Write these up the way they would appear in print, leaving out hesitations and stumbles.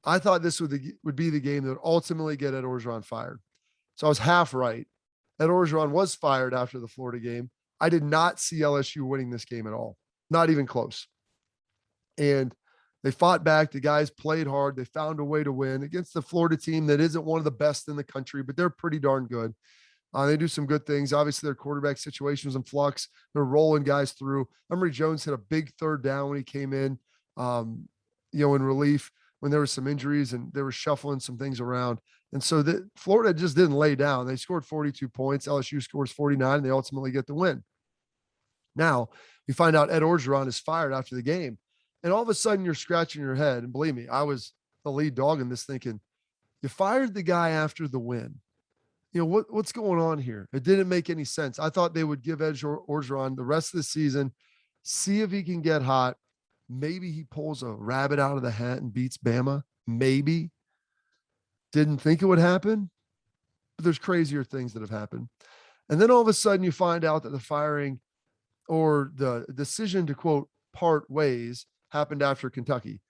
I thought this would be the game that would ultimately get Ed Orgeron fired. So I was half right. Ed Orgeron was fired after the Florida game. I did not see LSU winning this game at all, not even close. And they fought back. The guys played hard. They found a way to win against the Florida team that isn't one of the best in the country, but they're pretty darn good. They do some good things. Obviously, their quarterback situation was in flux. They're rolling guys through. Emory Jones hit a big third down when he came in, in relief when there was some injuries and they were shuffling some things around. And so Florida just didn't lay down. They scored 42 points. LSU scores 49, and they ultimately get the win. Now, we find out Ed Orgeron is fired after the game. And all of a sudden, you're scratching your head. And believe me, I was the lead dog in this thinking, you fired the guy after the win. What's going on here? It didn't make any sense. I thought they would give Ed Orgeron the rest of the season, see if he can get hot. Maybe he pulls a rabbit out of the hat and beats Bama. Maybe. Didn't think it would happen, but there's crazier things that have happened. And then all of a sudden you find out that the firing or the decision to, quote, part ways happened after Kentucky.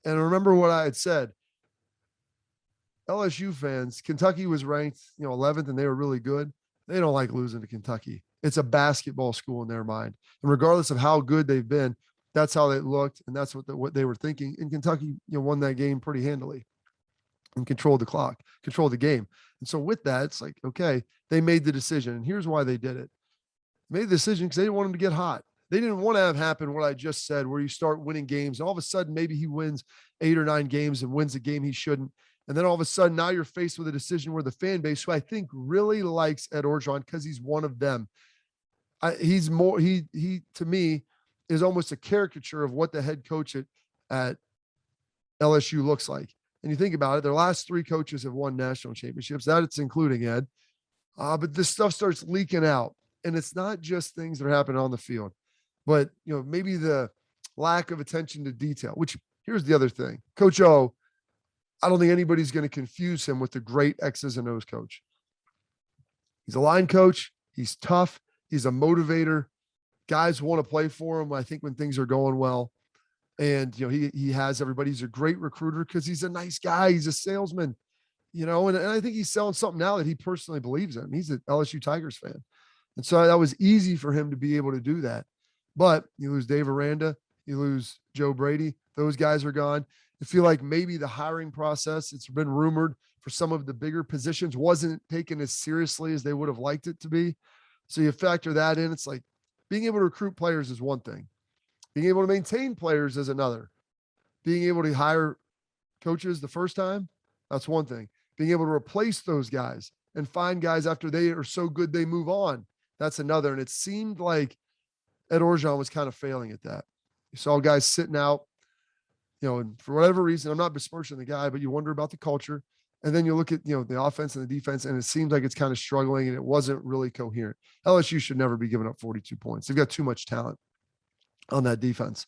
And remember what I had said. LSU fans, Kentucky was ranked, 11th, and they were really good. They don't like losing to Kentucky. It's a basketball school in their mind. And regardless of how good they've been, that's how they looked, and that's what they were thinking. And Kentucky, won that game pretty handily and controlled the clock, controlled the game. And so with that, it's like, okay, they made the decision. And here's why they did it. They made the decision because they didn't want him to get hot. They didn't want to have happen what I just said, where you start winning games. And all of a sudden, maybe he wins 8 or 9 games and wins a game he shouldn't. And then all of a sudden, now you're faced with a decision where the fan base, who I think really likes Ed Orgeron because he's one of them. He's more, he to me is almost a caricature of what the head coach at LSU looks like. And you think about it, their last 3 coaches have won national championships. That's including Ed. But this stuff starts leaking out. And it's not just things that are happening on the field, but maybe the lack of attention to detail, which here's the other thing. Coach O, I don't think anybody's going to confuse him with the great X's and O's coach. He's a line coach. He's tough. He's a motivator. Guys want to play for him, I think, when things are going well. And, he has everybody. He's a great recruiter because he's a nice guy. He's a salesman, and I think he's selling something now that he personally believes in. He's an LSU Tigers fan. And so that was easy for him to be able to do that. But you lose Dave Aranda, you lose Joe Brady. Those guys are gone. I feel like maybe the hiring process, it's been rumored for some of the bigger positions, wasn't taken as seriously as they would have liked it to be. So you factor that in. It's like being able to recruit players is one thing. Being able to maintain players is another. Being able to hire coaches the first time, that's one thing. Being able to replace those guys and find guys after they are so good they move on, that's another. And it seemed like Ed Orgeron was kind of failing at that. You saw guys sitting out, and for whatever reason, I'm not besmirching the guy, but you wonder about the culture. And then you look at, the offense and the defense, and it seems like it's kind of struggling and it wasn't really coherent. LSU should never be giving up 42 points. They've got too much talent on that defense,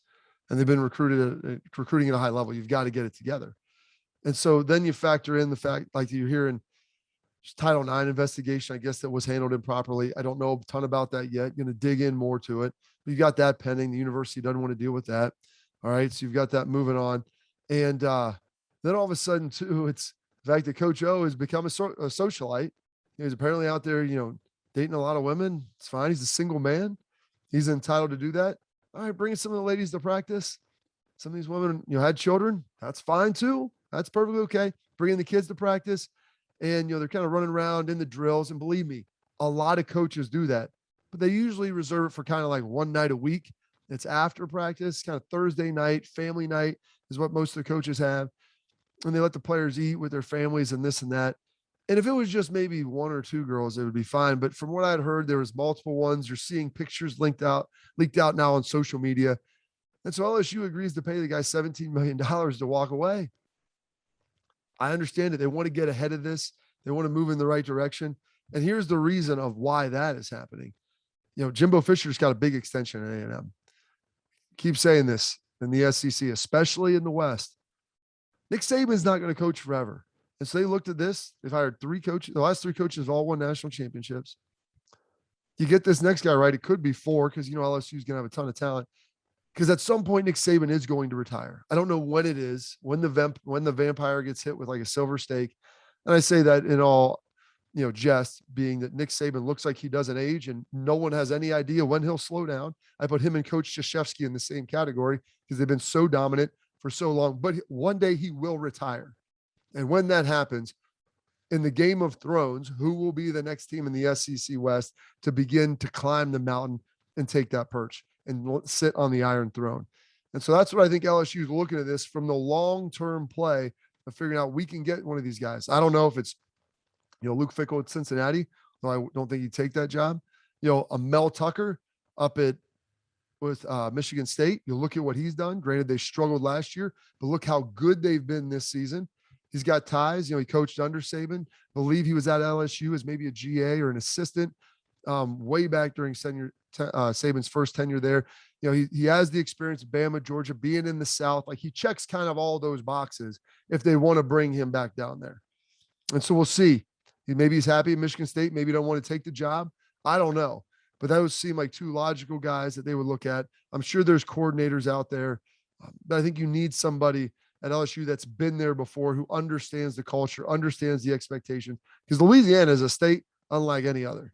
and they've been recruiting at a high level. You've got to get it together. And so then you factor in the fact, like you're hearing Title IX investigation, I guess, that was handled improperly. I don't know a ton about that yet. Going to dig in more to it. But you got that pending. The university doesn't want to deal with that. All right. So you've got that moving on. And then all of a sudden, too, it's the fact that Coach O has become a socialite. He's apparently out there, dating a lot of women. It's fine. He's a single man. He's entitled to do that. All right, bring some of the ladies to practice. Some of these women, had children. That's fine, too. That's perfectly okay. Bringing the kids to practice. And, they're kind of running around in the drills. And believe me, a lot of coaches do that. But they usually reserve it for kind of like one night a week. It's after practice, kind of Thursday night, family night is what most of the coaches have. And they let the players eat with their families and this and that. And if it was just maybe 1 or 2 girls, it would be fine. But from what I'd heard, there was multiple ones. You're seeing pictures leaked out now on social media. And so LSU agrees to pay the guy $17 million to walk away. I understand it. They want to get ahead of this. They want to move in the right direction. And here's the reason of why that is happening. Jimbo Fisher's got a big extension at A&M. Keep saying this in the SEC, especially in the West. Nick Saban's not going to coach forever. And so they looked at this. They've hired 3 coaches. The last 3 coaches have all won national championships. You get this next guy right, it could be 4 because, LSU is going to have a ton of talent. because at some point Nick Saban is going to retire. I don't know when it is, when the vampire gets hit with like a silver stake. And I say that in all, jest, being that Nick Saban looks like he doesn't age and no one has any idea when he'll slow down. I put him and Coach Krzyzewski in the same category because they've been so dominant for so long. But one day he will retire. And when that happens, in the Game of Thrones, who will be the next team in the SEC West to begin to climb the mountain and take that perch and sit on the Iron Throne? And so that's what I think LSU is looking at this from the long-term play of figuring out we can get one of these guys. I don't know if it's, Luke Fickell at Cincinnati. No, I don't think he'd take that job. A Mel Tucker up with Michigan State. You look at what he's done. Granted, they struggled last year, but look how good they've been this season. He's got ties. He coached under Saban. Believe he was at LSU as maybe a GA or an assistant way back during Saban's first tenure there. He has the experience of Bama, Georgia, being in the South. Like, he checks kind of all those boxes if they want to bring him back down there. And so we'll see. Maybe he's happy at Michigan State. Maybe don't want to take the job. I don't know. But that would seem like two logical guys that they would look at. I'm sure there's coordinators out there, but I think you need somebody at LSU that's been there before, who understands the culture, understands the expectations. Because Louisiana is a state unlike any other.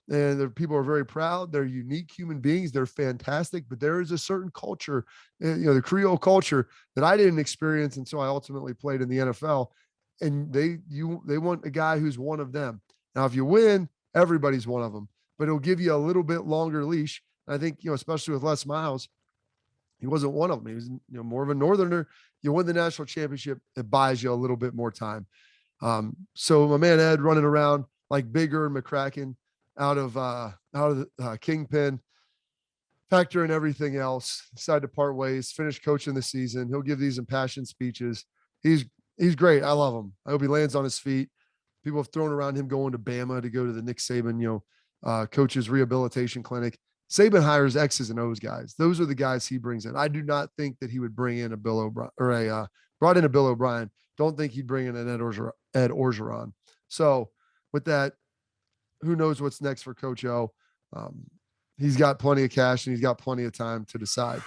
And the people are very proud. They're unique human beings. They're fantastic. But there is a certain culture, the Creole culture, that I didn't experience until I ultimately played in the NFL. And they want a guy who's one of them. Now, if you win, everybody's one of them. But it'll give you a little bit longer leash. I think, especially with Les Miles, he wasn't one of them. He was, more of a Northerner. You win the national championship, it buys you a little bit more time. So my man Ed running around like Bigger and McCracken out of the Kingpin, factor in everything else, decided to part ways, finish coaching the season. He'll give these impassioned speeches. He's great. I love him. I hope he lands on his feet. People have thrown around him going to Bama to go to the Nick Saban, coach's rehabilitation clinic. Saban hires X's and O's guys. Those are the guys he brings in. I do not think that he would bring in a Bill O'Brien or brought in a Bill O'Brien. Don't think he'd bring in an Ed Orgeron. So with that, who knows what's next for Coach O? He's got plenty of cash and he's got plenty of time to decide.